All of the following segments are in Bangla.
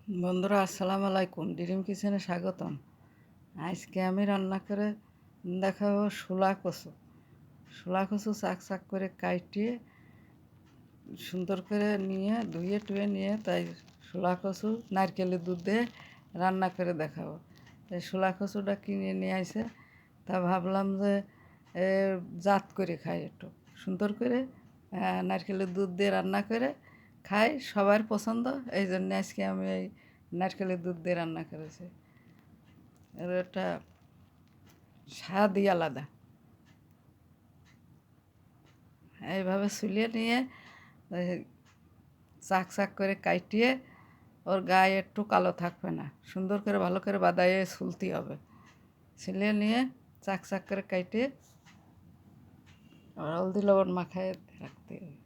বন্ধুরা আসসালামু আলাইকুম, ড্রিম কিচেনে স্বাগতম। আজকে আমি রান্না করে দেখাবো শোলা কচু চাক চাক করে কাটিয়ে সুন্দর করে নিয়ে ধুয়ে টুয়ে নিয়ে তাই শোলা কচু নারকেলের দুধ দিয়ে রান্না করে দেখাবো। এই শোলা কচুটা কিনে নিয়ে আসে, তা ভাবলাম যে জাত করে খাই, একটু সুন্দর করে নারকেলের দুধ দিয়ে রান্না করে খাই, সবার পছন্দ। এই জন্য আজকে আমি এই নারকেলের দুধ দিয়ে রান্না করেছি। এর একটা স্বাদই আলাদা। এইভাবে ছুলিয়ে নিয়ে ওই চাক চাক করে কাটিয়ে ওর গায়ে একটু কালো থাকবে না, সুন্দর করে ভালো করে বাদাইয়ে ছুলতে হবে। ছুলিয়ে নিয়ে চাক চাক করে কাটিয়ে আর হলদি লবণ মাখায় রাখতে হবে।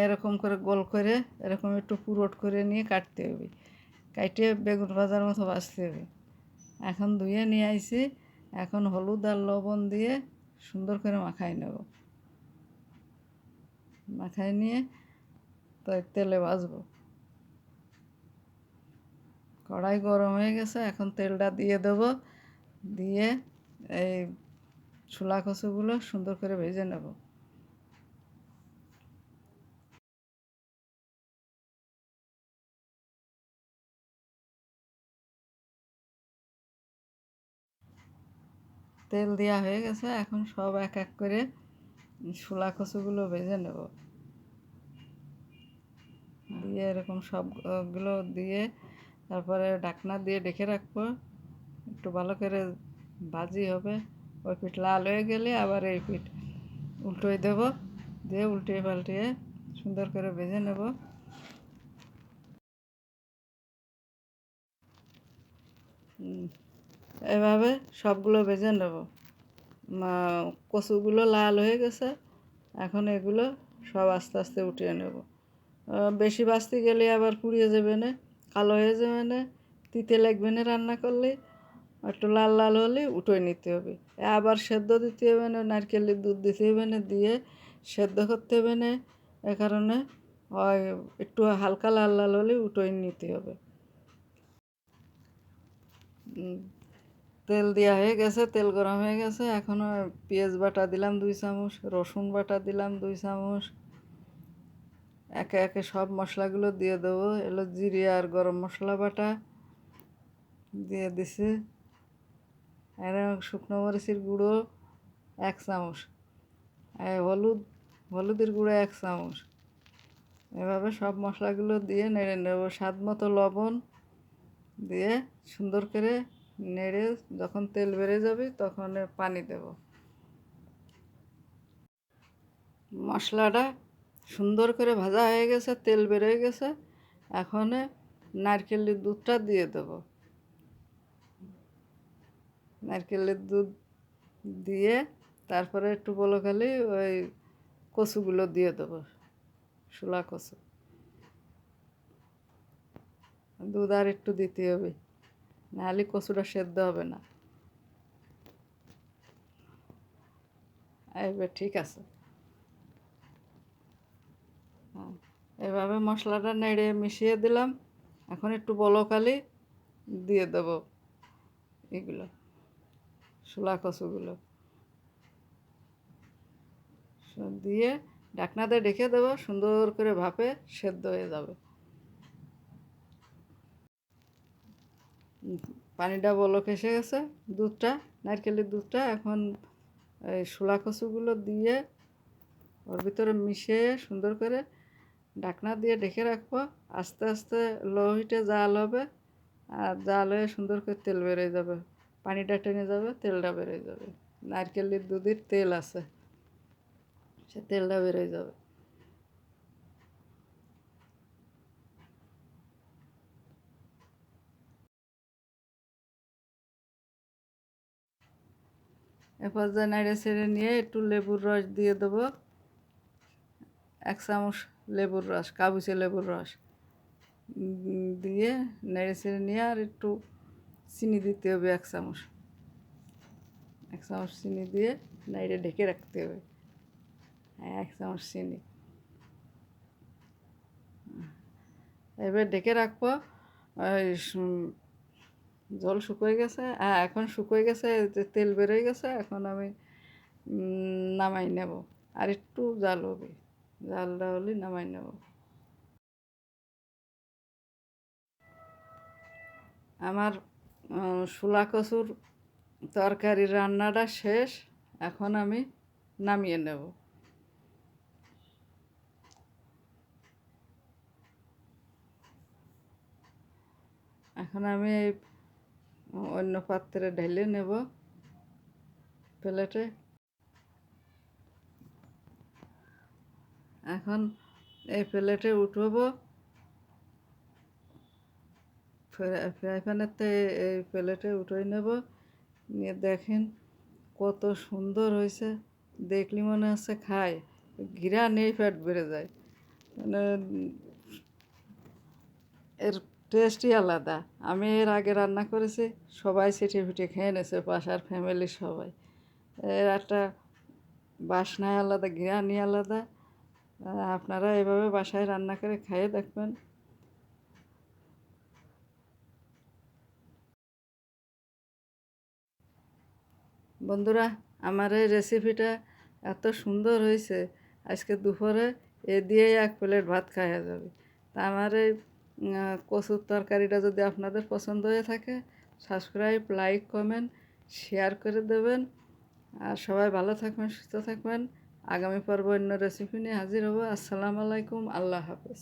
এরকম করে গোল করে এরকম একটু পুরোট করে নিয়ে কাটতে হবে, কাটিয়ে বেগুন ভাজার মতো ভাজতে হবে। এখন ধুয়ে নিয়ে আইছি, এখন হলুদ আর লবণ দিয়ে সুন্দর করে মাখাই নেব। মাখাই নিয়ে তাই তেলে ভাজবো। কড়াই গরম হয়ে গেছে, এখন তেলটা দিয়ে দেব। দিয়ে এই ছোলা কচুগুলো সুন্দর করে ভেজে নেব। তেল দেওয়া হয়ে গেছে, এখন সব এক এক করে ছোলা কচুগুলো ভেজে নেব। দিয়ে এরকম সবগুলো দিয়ে তারপরে ঢাকনা দিয়ে ঢেকে রাখবো। একটু ভালো করে ভাজি হবে, ওই পিঠ লাল হয়ে গেলে আবার এই পিঠ উল্টোই দেব, দিয়ে উল্টিয়ে পাল্টিয়ে সুন্দর করে ভেজে নেব। এভাবে সবগুলো ভেজে নেব। কচুগুলো লাল হয়ে গেছে, এখন এগুলো সব আস্তে আস্তে উঠিয়ে নেব। বেশি ভাজতে গেলে আবার পুড়িয়ে যাবে না, কালো হয়ে যাবে না, তিতে লাগবে না। রান্না করলে একটু লাল লাল হলে উঠোয় নিতে হবে। আবার সেদ্ধ দিতে হবে না, নারকেলের দুধ দিতে হবে না, দিয়ে সেদ্ধ করতে হবে না। এ কারণে হয় একটু হালকা লাল লাল হলে উঠোয় নিতে হবে। তেল দেওয়া হয়ে গেছে, তেল গরম হয়ে গেছে। এখন পেঁয়াজ বাটা দিলাম 2 চামচ, রসুন বাটা দিলাম 2 চামচ। একে একে সব মশলাগুলো দিয়ে দেবো। এলো জিরে আর গরম মশলা বাটা দিয়ে দিছি, আর শুকনো মরিচের গুঁড়ো 1 চামচ, হলুদের গুঁড়ো 1 চামচ। এভাবে সব মশলাগুলো দিয়ে নেড়ে নেব। স্বাদ মতো লবণ দিয়ে সুন্দর করে নেড়ে যখন তেল বেড়ে যাবে তখন পানি দেব। মশলাটা সুন্দর করে ভাজা হয়ে গেছে, তেল বেরোয় গেছে। এখন নারকেলের দুধটা দিয়ে দেব। নারকেলের দুধ দিয়ে তারপরে একটু বলকালি ওই কচুগুলো দিয়ে দেবো, শোলা কচু। দুধ আর একটু দিতে হবে, নাহলে কচুটা সেদ্ধ হবে না। এবার ঠিক আছে। হ্যাঁ, এভাবে মশলাটা নেড়ে মিশিয়ে দিলাম। এখন একটু বলকালি দিয়ে দেবো এগুলো, শোলা কচুগুলো দিয়ে ঢাকনা দিয়ে ঢেকে দেবো। সুন্দর করে ভাপে সেদ্ধ হয়ে যাবে। পানিটা বলক এসে গেছে, দুধটা, নারকেলের দুধটা। এখন এই শোলা কচুগুলো দিয়ে ওর ভিতরে মিশিয়ে সুন্দর করে ঢাকনা দিয়ে ঢেকে রাখবো। আস্তে আস্তে লো হিটে জাল হবে, আর জাল হয়ে সুন্দর করে তেল বেরিয়ে যাবে, পানিটা টেনে যাবে, তেলটা বেরিয়ে যাবে। নারকেলের দুধের তেল আছে, সে তেলটা বেরিয়ে যাবে। এরপর যে নেড়ে ছেড়ে নিয়ে একটু লেবুর রস দিয়ে দেবো। 1 চামচ লেবুর রস, কাবুচে লেবুর রস দিয়ে নেড়ে ছেড়ে নিয়ে আর চিনি দিতে হবে। 1 চামচ চিনি দিয়ে না এটা ঢেকে রাখতে হবে। 1 চামচ চিনি এবার ঢেকে রাখবো। ওই জল শুকিয়ে গেছে, এখন শুকিয়ে গেছে, যে তেল বেরোয় গেছে। এখন আমি নামাই নেব। আর একটু জাল হবে, জালটা হলে নামাই নেব। আমার শোলা কচুর তরকারি রান্নাটা শেষ। এখন আমি নামিয়ে নেব। এখন আমি এই অন্য পাত্রে ঢেলে নেব প্লেটে। এখন এই প্লেটে উঠবো। ফ্রাই প্যানেতে এই প্লেটে উঠে নেব। নিয়ে দেখেন কত সুন্দর হয়েছে। দেখলি মনে হচ্ছে খাই, ঘিরা নেই, পেট বেড়ে যায়। মানে এর টেস্টই আলাদা। আমি এর আগে রান্না করেছি, সবাই ছিটিয়ে ফিটিয়ে খেয়ে নিয়েছে, বাসার ফ্যামিলির সবাই। এর একটা বাসনাই আলাদা, ঘ্রাণই আলাদা। আপনারা এভাবে বাসায় রান্না করে খেয়ে দেখবেন। বন্ধুরা, আমার এই রেসিপিটা এত সুন্দর হয়েছে, আজকে দুপুরে এ দিয়েই 1 প্লেট ভাত খাওয়া যাবে। তা আমার এই কচুর তরকারিটা যদি আপনাদের পছন্দ হয়ে থাকে, সাবস্ক্রাইব, লাইক, কমেন্ট, শেয়ার করে দেবেন। আর সবাই ভালো থাকবেন, সুস্থ থাকবেন। আগামী পর্ব অন্য রেসিপি নিয়ে হাজির হব। আসসালামু আলাইকুম, আল্লাহ হাফেজ।